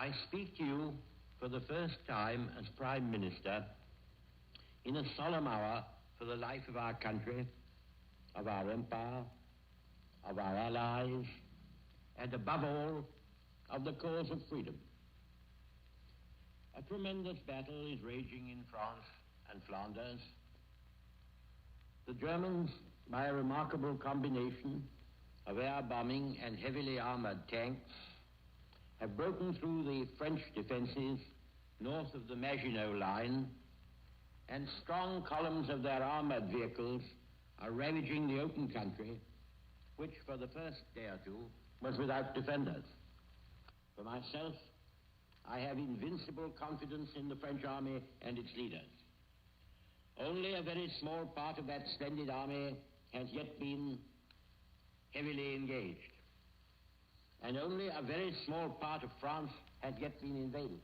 I speak to you for the first time as Prime Minister in a solemn hour for the life of our country, of our empire, of our allies, and above all, of the cause of freedom. A tremendous battle is raging in France and Flanders. The Germans, by a remarkable combination of air bombing and heavily armored tanks, have broken through the French defenses north of the Maginot Line, and strong columns of their armored vehicles are ravaging the open country, which for the first day or two was without defenders. For myself, I have invincible confidence in the French army and its leaders. Only a very small part of that splendid army has yet been heavily engaged, and only a very small part of France has yet been invaded.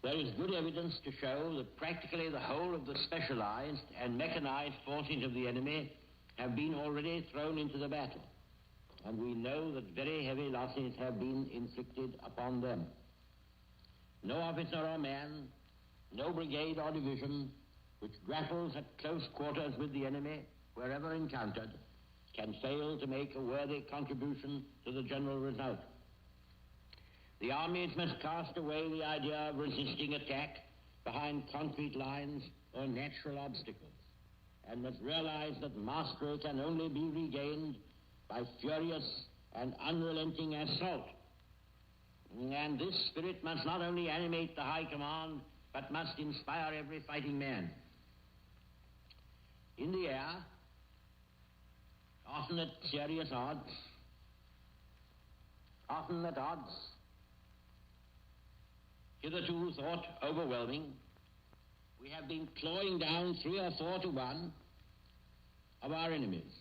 There is good evidence to show that practically the whole of the specialized and mechanized forces of the enemy have been already thrown into the battle, and we know that very heavy losses have been inflicted upon them. No officer or man, no brigade or division which grapples at close quarters with the enemy, wherever encountered, can fail to make a worthy contribution to the general result. The armies must cast away the idea of resisting attack behind concrete lines or natural obstacles, and must realize that mastery can only be regained by furious and unrelenting assault. And this spirit must not only animate the High Command, but must inspire every fighting man. In the air, often at serious odds, often at odds hitherto thought overwhelming, we have been clawing down 3 or 4 to 1 of our enemies.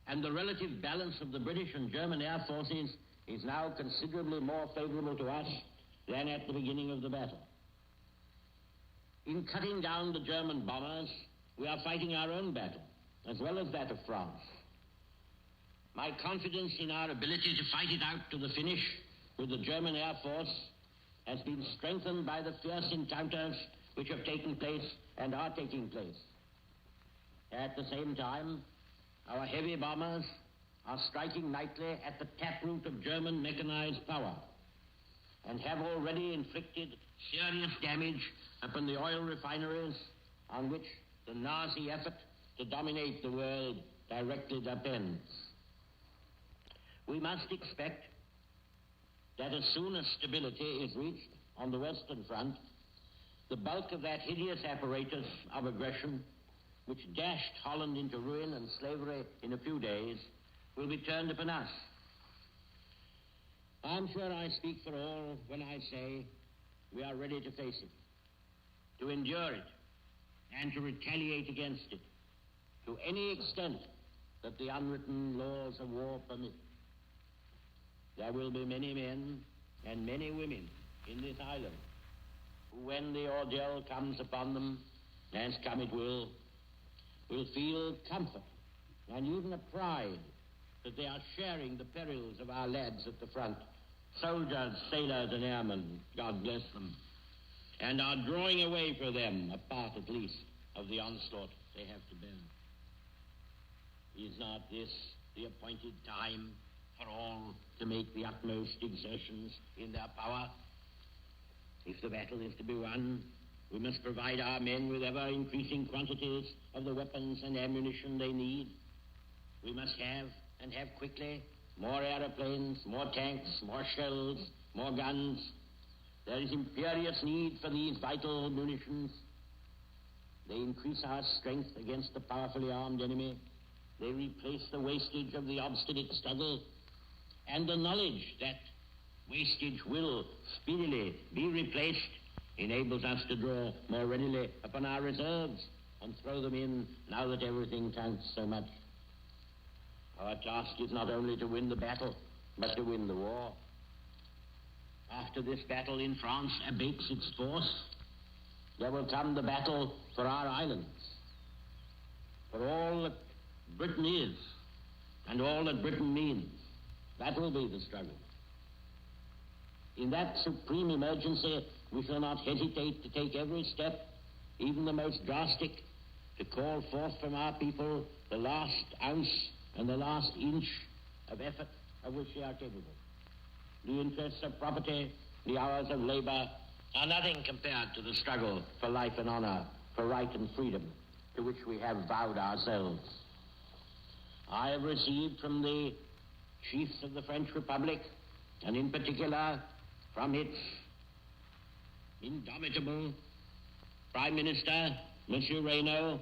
And the relative balance of the British and German air forces is now considerably more favorable to us than at the beginning of the battle. In cutting down the German bombers, we are fighting our own battle, as well as that of France. My confidence in our ability to fight it out to the finish with the German Air Force has been strengthened by the fierce encounters which have taken place and are taking place. At the same time, our heavy bombers are striking nightly at the taproot of German mechanized power and have already inflicted serious damage upon the oil refineries on which the Nazi effort to dominate the world directly depends. We must expect that as soon as stability is reached on the Western Front, the bulk of that hideous apparatus of aggression which dashed Holland into ruin and slavery in a few days will be turned upon us. I'm sure I speak for all when I say we are ready to face it, to endure it, and to retaliate against it to any extent that the unwritten laws of war permit. There will be many men and many women in this island who, when the ordeal comes upon them, as come it will feel comfort and even a pride that they are sharing the perils of our lads at the front, soldiers, sailors, and airmen, God bless them, and are drawing away for them a part at least of the onslaught they have to bear. Is not this the appointed time for all to make the utmost exertions in their power? If the battle is to be won, we must provide our men with ever-increasing quantities of the weapons and ammunition they need. We must have, and have quickly, more aeroplanes, more tanks, more shells, more guns. There is imperious need for these vital munitions. They increase our strength against the powerfully armed enemy. They replace the wastage of the obstinate struggle, and the knowledge that wastage will speedily be replaced enables us to draw more readily upon our reserves and throw them in now that everything counts so much. Our task is not only to win the battle, but to win the war. After this battle in France abates its force, there will come the battle for our islands, for all that Britain is and all that Britain means. That will be the struggle. In that supreme emergency, we shall not hesitate to take every step, even the most drastic, to call forth from our people the last ounce and the last inch of effort of which they are capable. The interests of property, the hours of labor, are nothing compared to the struggle for life and honor, for right and freedom, to which we have vowed ourselves. I have received from the chiefs of the French Republic, and in particular from its indomitable Prime Minister, Monsieur Reynaud,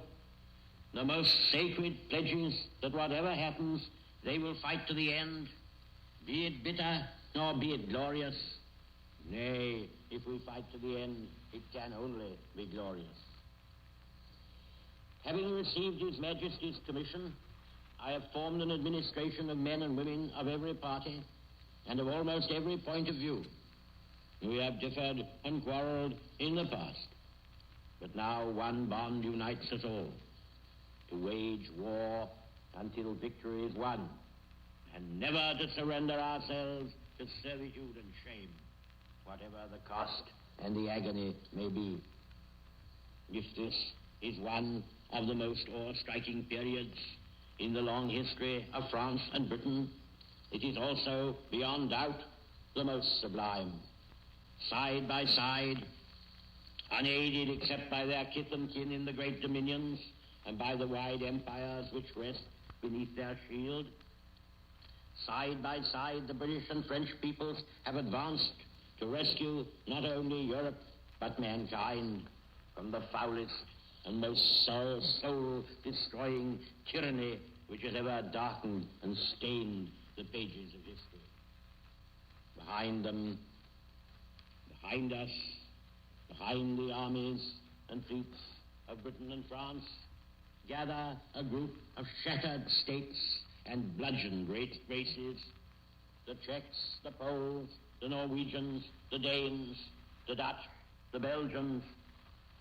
the most sacred pledges that whatever happens, they will fight to the end, be it bitter nor be it glorious. Nay, if we fight to the end, it can only be glorious. Having received His Majesty's commission, I have formed an administration of men and women of every party and of almost every point of view. We have differed and quarreled in the past, but now one bond unites us all, to wage war until victory is won, and never to surrender ourselves to servitude and shame, whatever the cost and the agony may be. If this is one of the most awe-striking periods in the long history of France and Britain, it is also, beyond doubt, the most sublime. Side by side, unaided except by their kith and kin in the great dominions and by the wide empires which rest beneath their shield, side by side the British and French peoples have advanced to rescue not only Europe but mankind from the foulest and most soul-destroying tyranny which has ever darkened and stained the pages of history. Behind them, behind us, behind the armies and fleets of Britain and France, gather a group of shattered states and bludgeoned races, the Czechs, the Poles, the Norwegians, the Danes, the Dutch, the Belgians,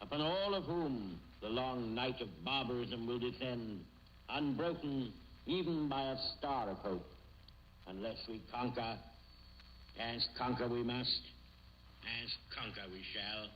upon all of whom the long night of barbarism will descend, unbroken even by a star of hope, unless we conquer, as conquer we must, as conquer we shall.